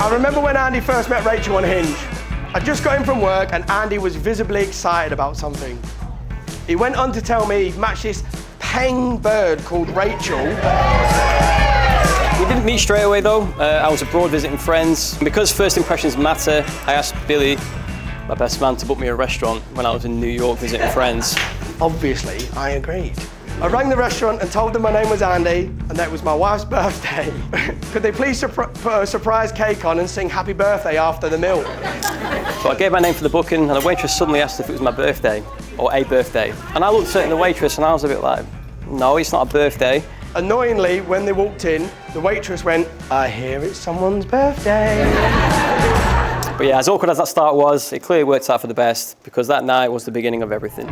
I remember when Andy first met Rachel on Hinge. I just got in from work and Andy was visibly excited about something. He went on to tell me he'd matched this paying bird called Rachel. We didn't meet straight away though. I was abroad visiting friends. Because first impressions matter, I asked Billy, my best man, to book me a restaurant when I was in New York visiting friends. Obviously, I agreed. I rang the restaurant and told them my name was Andy and that it was my wife's birthday. Could they please put a surprise cake on and sing happy birthday after the meal? So I gave my name for the booking and the waitress suddenly asked if it was my birthday or a birthday. And I looked at the waitress and I was a bit like, no, it's not a birthday. Annoyingly, when they walked in, the waitress went, I hear it's someone's birthday. But yeah, as awkward as that start was, it clearly worked out for the best because that night was the beginning of everything.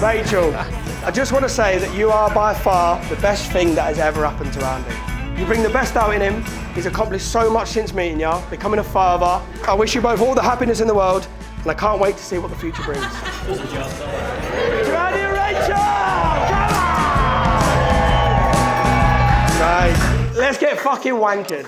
Rachel, I just want to say that you are by far the best thing that has ever happened to Andy. You bring the best out in him. He's accomplished so much since meeting you, becoming a father. I wish you both all the happiness in the world, and I can't wait to see what the future brings. To Andy and Rachel! Come on! Right, let's get fucking wankered.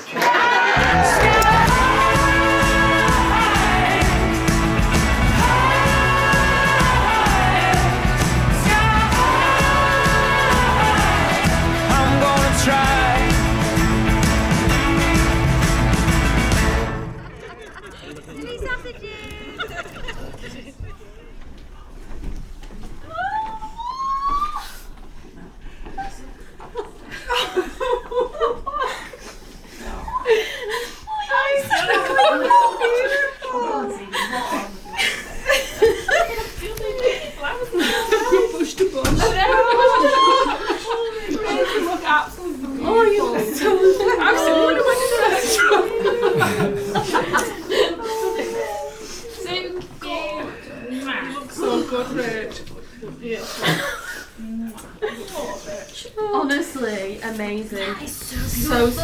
Honestly, amazing. That is so nice.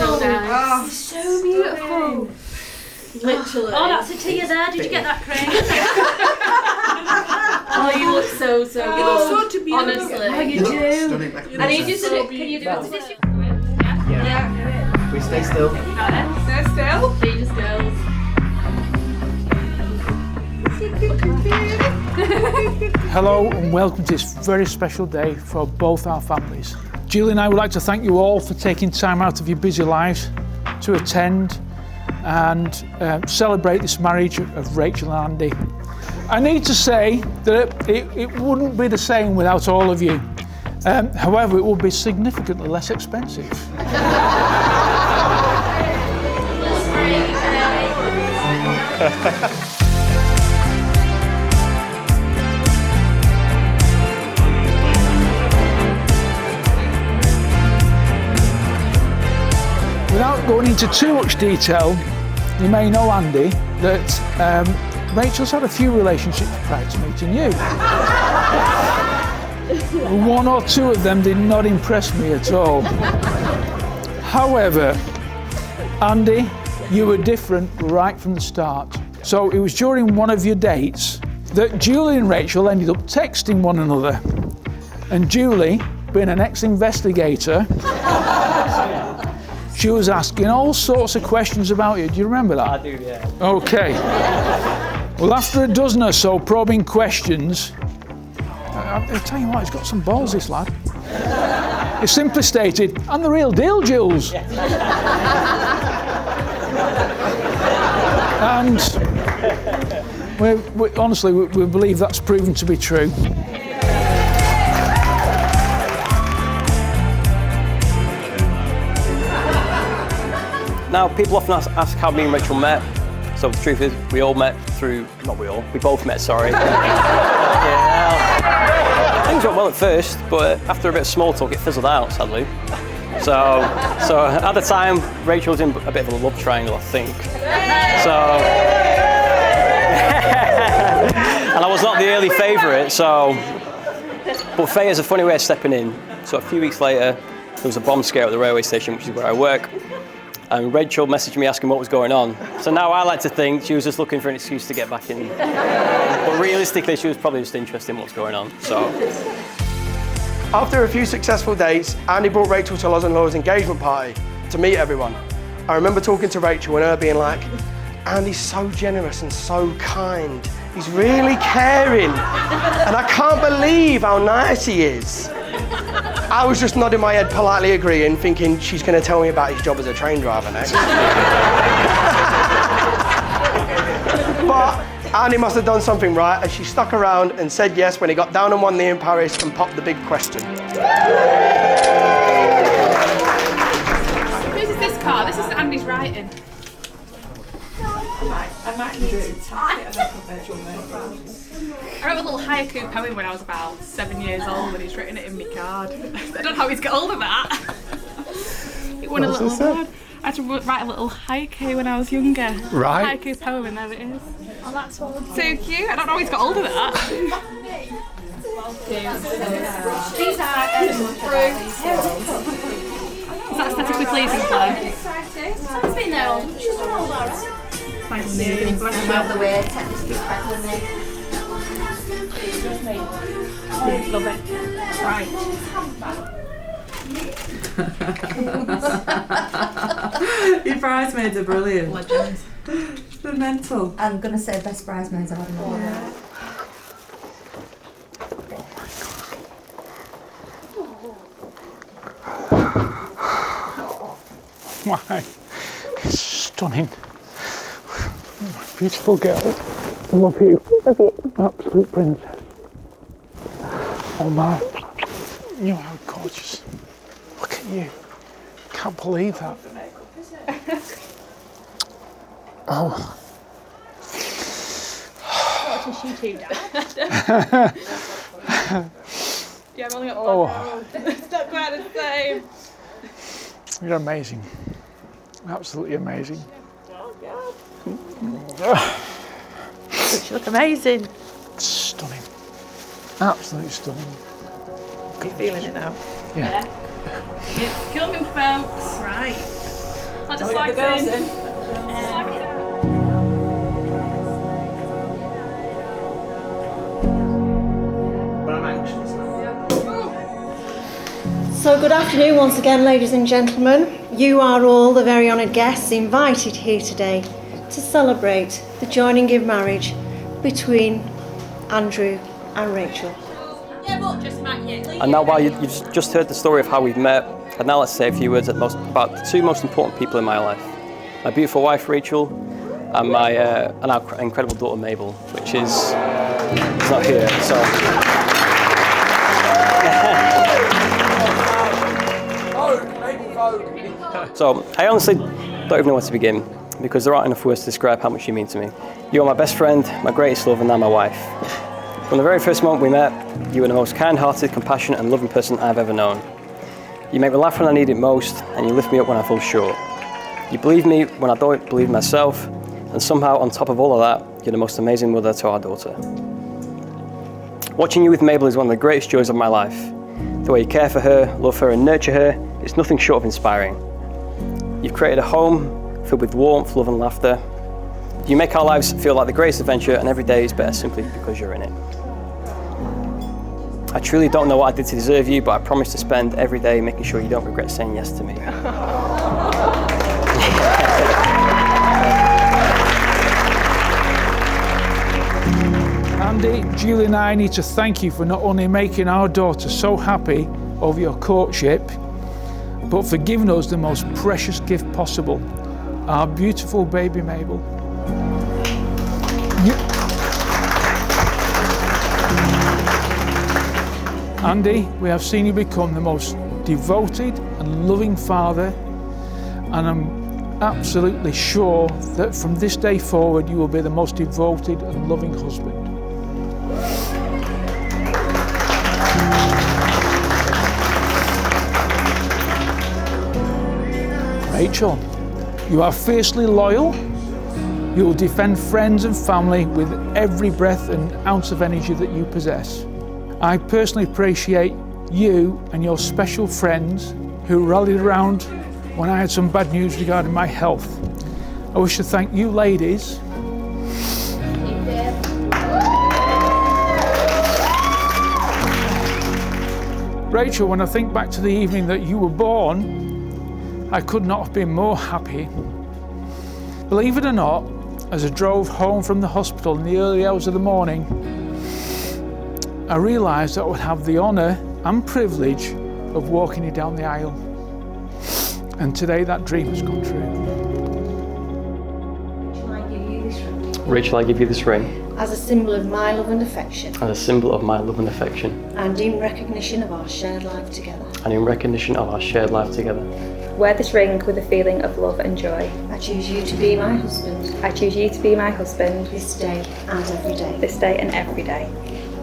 Oh, so beautiful. Literally. Oh, that's a tear there. Did you get that, Craig? Oh, you look so good. You look so beautiful. Honestly. Oh, you do. I need you to do. Can you do it? Yeah. We stay still. Stay still. She just goes. Hello and welcome to this very special day for both our families. Julie and I would like to thank you all for taking time out of your busy lives to attend and celebrate this marriage of Rachel and Andy. I need to say that it wouldn't be the same without all of you. However, it would be significantly less expensive. Without going into too much detail, you may know, Andy, that Rachel's had a few relationships prior to meeting you. One or two of them did not impress me at all. However, Andy, you were different right from the start. So it was during one of your dates that Julie and Rachel ended up texting one another. And Julie, being an ex-investigator, she was asking all sorts of questions about you. Do you remember that? I do, yeah. Okay. Well, after a dozen or so probing questions, I'll tell you what, he's got some balls, this lad. He simply stated, "I'm the real deal, Jules." And honestly, we believe that's proven to be true. Now, people often ask how me and Rachel met. So the truth is, we all met through, we both met, sorry. Things went well at first, but after a bit of small talk, it fizzled out, sadly. So at the time, Rachel was in a bit of a love triangle, I think. So, and I was not the early favourite, but fate is a funny way of stepping in. So a few weeks later, there was a bomb scare at the railway station, which is where I work. And Rachel messaged me asking what was going on. So now I like to think she was just looking for an excuse to get back in. But realistically, she was probably just interested in what's going on. So. After a few successful dates, Andy brought Rachel to Loz and Laura's engagement party to meet everyone. I remember talking to Rachel and her being like, Andy's so generous and so kind. He's really caring. And I can't believe how nice he is. I was just nodding my head, politely agreeing, thinking she's going to tell me about his job as a train driver next. But Andy must have done something right, as she stuck around and said yes when he got down on one knee in Paris and popped the big question. Whose is this car? This is Andy's writing. I might need to tie it. I wrote a little haiku poem when I was about 7 years old, and he's written it in my card. I don't know how he's got hold of that. It won a little award. I had to write a little haiku when I was younger. Right. Haiku poem, and there it is. Oh, that's so cute. I don't know how he's got hold of that. These are fruits. Is that aesthetically pleasing, Claire? It's been there all. She's done all that. Nice and Out of the way, technically spread me. love it. Right. Your bridesmaids are brilliant. Legends. They're mental. I'm going to say best bridesmaids I've ever known. Yeah. Why? It's stunning. Beautiful girl. Love you. Love you. Absolute princess. Oh my. You are gorgeous. Look at you. Can't believe that. Oh. What is she two, Dad? Yeah, I've only got one now. It's not quite the same. You're amazing. Absolutely amazing. You look amazing. Stunning. Absolutely stunning. You're feeling it now. Yeah. It's coming, folks. Right. I'll just like this. So good afternoon once again, ladies and gentlemen. You are all the very honoured guests invited here today to celebrate the joining in marriage between Andrew and Rachel. Yeah, but just Matt, And now, while you've just heard the story of how we've met, I'd now like to say a few words about the two most important people in my life. My beautiful wife, Rachel, and our incredible daughter, Mabel, which is not here, so... So, I honestly don't even know where to begin, because there aren't enough words to describe how much you mean to me. You are my best friend, my greatest love, and now my wife. From the very first moment we met, you were the most kind-hearted, compassionate, and loving person I've ever known. You make me laugh when I need it most, and you lift me up when I fall short. You believe me when I don't believe myself, and somehow, on top of all of that, you're the most amazing mother to our daughter. Watching you with Mabel is one of the greatest joys of my life. The way you care for her, love her, and nurture her is nothing short of inspiring. You've created a home filled with warmth, love, and laughter. You make our lives feel like the greatest adventure, and every day is better simply because you're in it. I truly don't know what I did to deserve you, but I promise to spend every day making sure you don't regret saying yes to me. Andy, Julie and I need to thank you for not only making our daughter so happy over your courtship, but for giving us the most precious gift possible, our beautiful baby Mabel. Andy, we have seen you become the most devoted and loving father, and I'm absolutely sure that from this day forward you will be the most devoted and loving husband. Rachel, you are fiercely loyal. You will defend friends and family with every breath and ounce of energy that you possess. I personally appreciate you and your special friends who rallied around when I had some bad news regarding my health. I wish to thank you ladies Rachel, when I think back to the evening that you were born, I could not have been more happy. Believe it or not, as I drove home from the hospital in the early hours of the morning, I realised that I would have the honour and privilege of walking you down the aisle. And today that dream has come true. Shall I give you this ring? Rachel, I give you this ring As a symbol of my love and affection, as a symbol of my love and affection, and in recognition of our shared life together. and in recognition of our shared life together. Wear this ring with a feeling of love and joy. I choose you to be my husband, I choose you to be my husband this day and every day. this day and every day.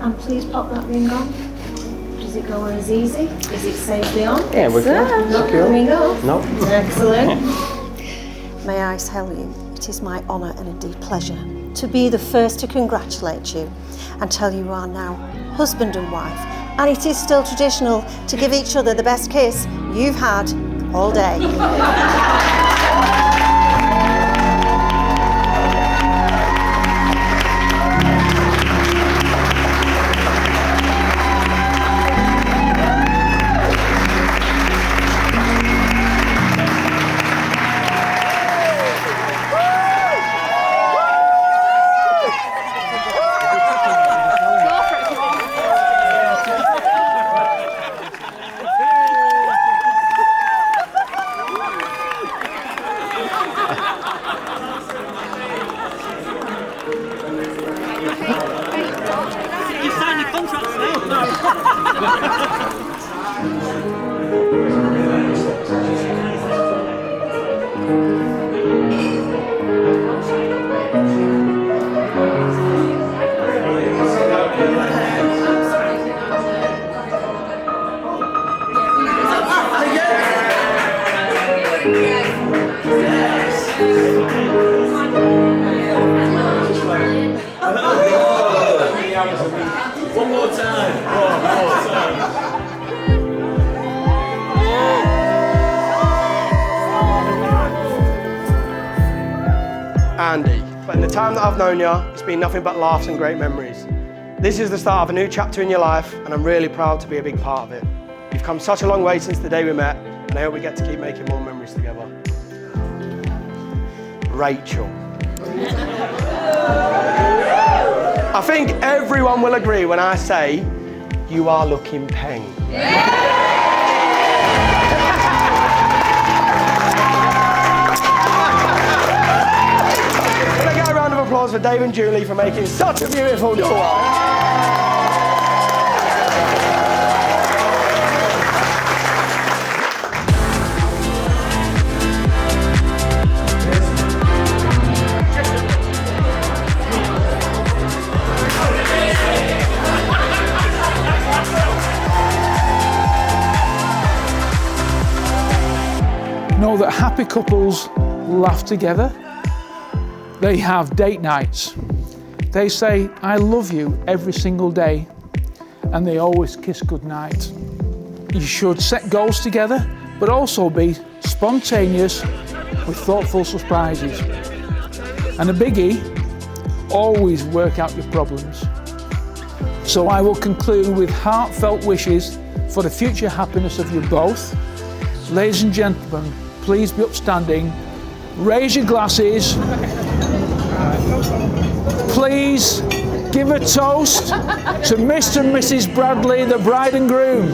And please pop that ring on. Does it go on as easy? Is it safely on? Yeah, we're Sir. good. Not coming off? No. Excellent. May I tell you, it is my honour and indeed pleasure to be the first to congratulate you and tell you are now husband and wife. And it is still traditional to give each other the best kiss you've had all day. One more time. Andy, but in the time that I've known you, it's been nothing but laughs and great memories. This is the start of a new chapter in your life, and I'm really proud to be a big part of it. You've come such a long way since the day we met, and I hope we get to keep making more memories together. Rachel. I think everyone will agree when I say, you are looking peng. Can I get a round of applause for Dave and Julie for making such a beautiful duo? Know that happy couples laugh together. They have date nights. They say, I love you every single day, and they always kiss goodnight. You should set goals together, but also be spontaneous with thoughtful surprises. And a biggie, always work out your problems. So I will conclude with heartfelt wishes for the future happiness of you both. Ladies and gentlemen, please be upstanding. Raise your glasses. Please give a toast to Mr. and Mrs. Bradley, the bride and groom.